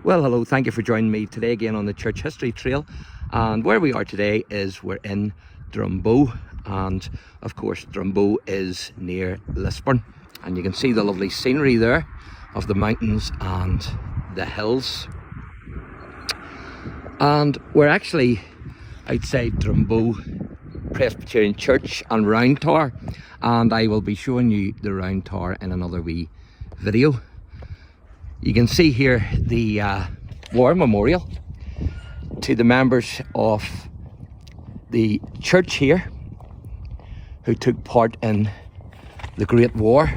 Well, hello, thank you for joining me today again on the Church History Trail. And where we are today is we're in Drumbo, and of course Drumbo is near Lisburn, and you can see the lovely scenery there of the mountains and the hills. And we're actually outside Drumbo Presbyterian Church and Round Tower, and I will be showing you the Round Tower in another wee video. You can see here the war memorial to the members of the church here who took part in the Great War,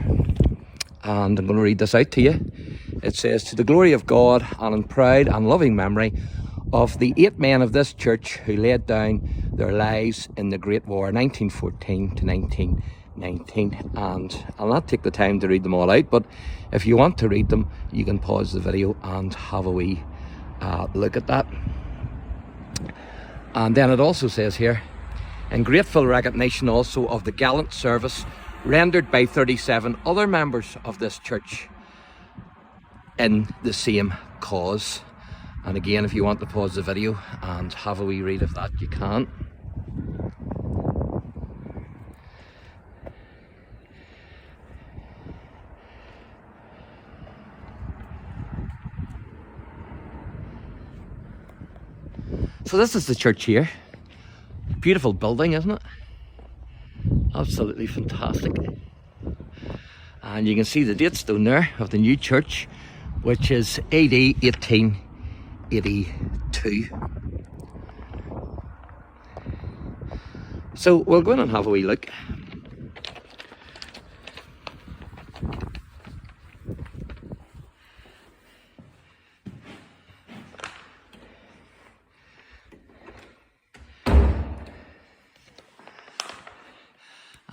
and I'm going to read this out to you. It says, "To the glory of God and in proud and loving memory of the 8 men of this church who laid down their lives in the Great War 1914 to 1919, and I'll not take the time to read them all out, but if you want to read them, you can pause the video and have a wee look at that. And then it also says here, in grateful recognition also of the gallant service rendered by 37 other members of this church in the same cause. And again, if you want to pause the video and have a wee read of that, you can. So this is the church here. Beautiful building, isn't it? Absolutely fantastic. And you can see the date stone there of the new church, which is AD 1882. So we'll go in and have a wee look.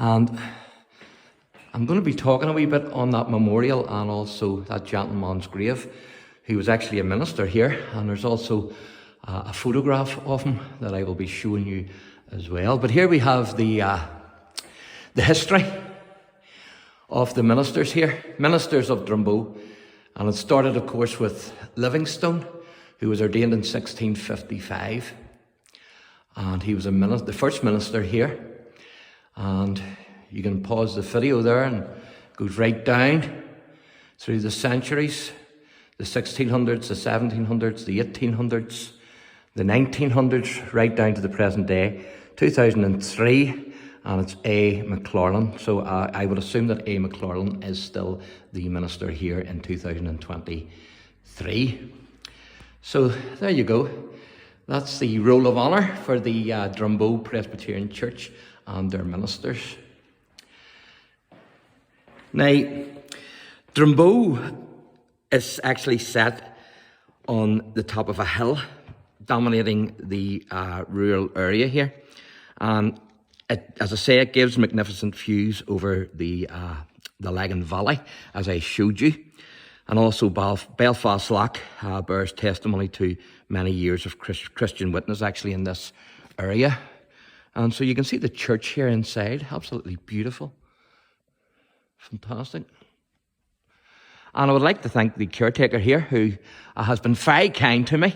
And I'm going to be talking a wee bit on that memorial and also that gentleman's grave, who was actually a minister here. And there's also a photograph of him that I will be showing you as well. But here we have the history of the ministers here, ministers of Drumbo. And it started, of course, with Livingstone, who was ordained in 1655. And he was the first minister here. And you can pause the video there, and it goes right down through the centuries, the 1600s, the 1700s, the 1800s, the 1900s, right down to the present day, 2003, and it's A. McLaurin. So I would assume that A. McLaurin is still the minister here in 2023. So there you go. That's the roll of honour for the Drumbo Presbyterian Church and their ministers. Now, Drumbo is actually set on the top of a hill, dominating the rural area here. And as I say, it gives magnificent views over the Lagan Valley, as I showed you. And also Belfast Lough bears testimony to many years of Christian witness actually in this area. And so you can see the church here inside, absolutely beautiful, fantastic. And I would like to thank the caretaker here, who has been very kind to me,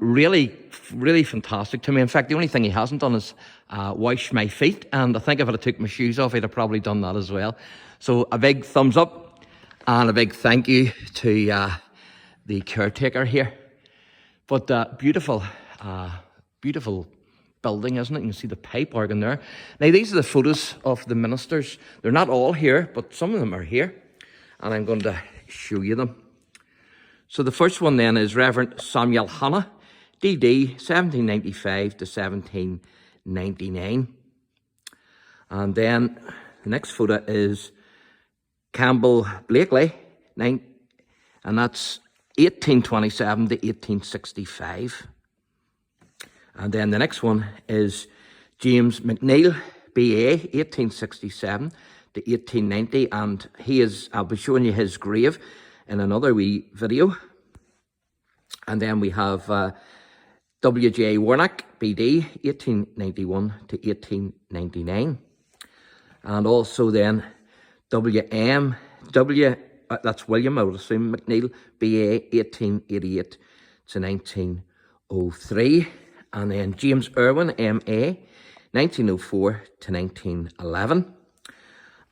really, really fantastic to me. In fact, the only thing he hasn't done is wash my feet, and I think if I took my shoes off, he'd have probably done that as well. So a big thumbs up and a big thank you to the caretaker here. But beautiful, beautiful building, isn't it? You can see the pipe organ there. Now, these are the photos of the ministers. They're not all here, but some of them are here, and I'm going to show you them. So the first one then is Reverend Samuel Hannah, DD 1795 to 1799. And then the next photo is Campbell Blakely, and that's 1827 to 1865. And then the next one is James McNeil, BA, 1867 to 1890. And I'll be showing you his grave in another wee video. And then we have W.J. Warnock, BD, 1891 to 1899. And also then that's William, I would assume, McNeil, BA, 1888 to 1903. And then James Irwin, MA, 1904 to 1911.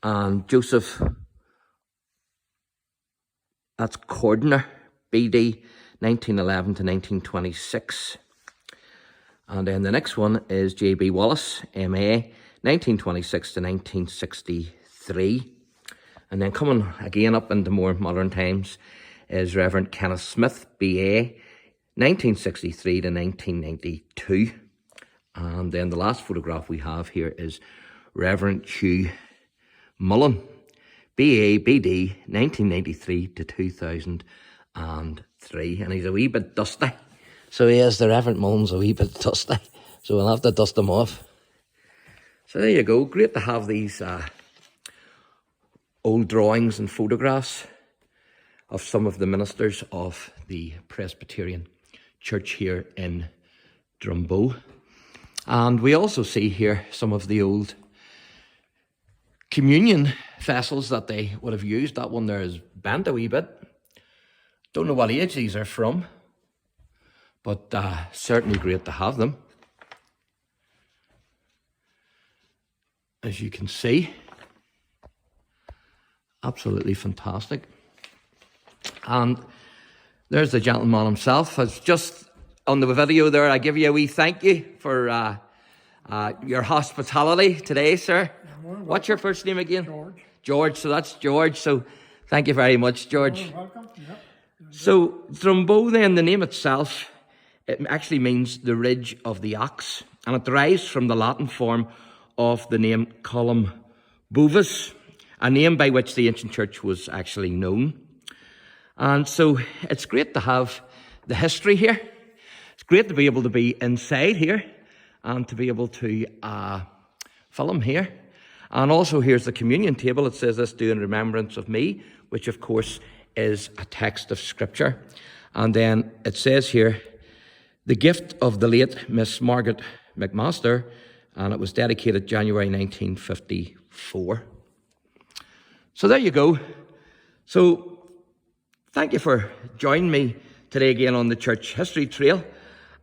And Joseph, that's Cordner, BD, 1911 to 1926. And then the next one is J.B. Wallace, M.A., 1926 to 1963. And then coming again up into more modern times is Reverend Kenneth Smith, B.A., 1963 to 1992. And then the last photograph we have here is Reverend Hugh Mullen, B.A., B.D., 1993 to 2003. And he's a wee bit dusty. So he is, the Reverend Mullen's a wee bit dusty. So we'll have to dust him off. So there you go. Great to have these old drawings and photographs of some of the ministers of the Presbyterian Church here in Drumbo. And we also see here some of the old communion vessels that they would have used. That one there is bent a wee bit. Don't know what age these are from, but certainly great to have them. As you can see, absolutely fantastic. And there's the gentleman himself. It's just on the video there, I give you a wee thank you for your hospitality today, sir. What's your first name again? George. George, so that's George. So thank you very much, George. You're welcome. Yep. So Drumbo then, the name itself, it actually means the ridge of the ox. And it derives from the Latin form of the name Colum Bovis, a name by which the ancient church was actually known. And so it's great to have the history here. It's great to be able to be inside here and to be able to film here. And also here's the communion table. It says this, do in remembrance of me, which of course is a text of scripture. And then it says here, the gift of the late Miss Margaret McMaster, and it was dedicated January 1954. So there you go. So thank you for joining me today again on the Church History Trail.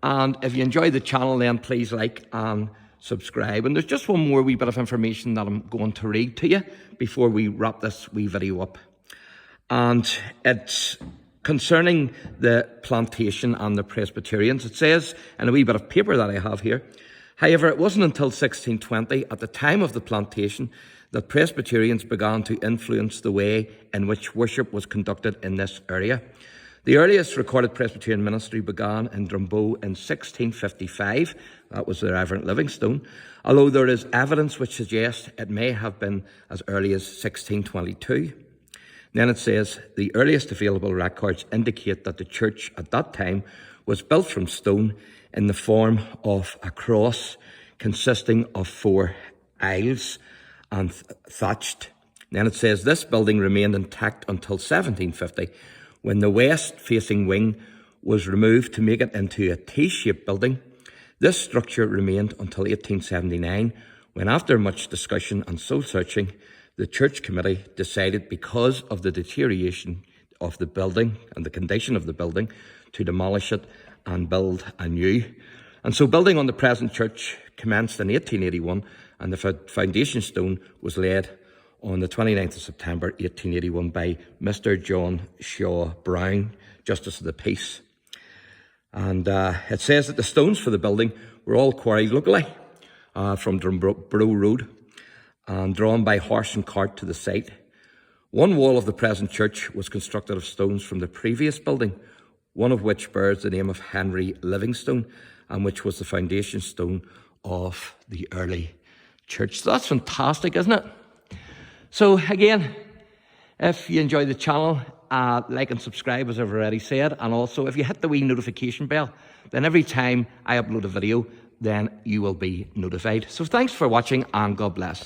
And if you enjoy the channel, then please like and subscribe. And there's just one more wee bit of information that I'm going to read to you before we wrap this wee video up. And it's concerning the plantation and the Presbyterians. It says in a wee bit of paper that I have here, however, it wasn't until 1620, at the time of the plantation, that Presbyterians began to influence the way in which worship was conducted in this area. The earliest recorded Presbyterian ministry began in Drumbo in 1655. That was the Reverend Livingstone, although there is evidence which suggests it may have been as early as 1622. Then it says, the earliest available records indicate that the church at that time was built from stone in the form of a cross consisting of 4 aisles and thatched. Then it says, this building remained intact until 1750, when the west-facing wing was removed to make it into a T-shaped building. This structure remained until 1879, when after much discussion and soul-searching, the church committee decided, because of the deterioration of the building and the condition of the building, to demolish it and build anew. And so building on the present church commenced in 1881, and the foundation stone was laid on the 29th of September 1881 by Mr. John Shaw Brown, Justice of the Peace. And it says that the stones for the building were all quarried locally from Drumbo Road and drawn by horse and cart to the site. One wall of the present church was constructed of stones from the previous building, one of which bears the name of Henry Livingstone, and which was the foundation stone of the early church. So that's fantastic, isn't it? So again, if you enjoy the channel, like and subscribe, as I've already said. And also, if you hit the wee notification bell, then every time I upload a video, then you will be notified. So thanks for watching, and God bless.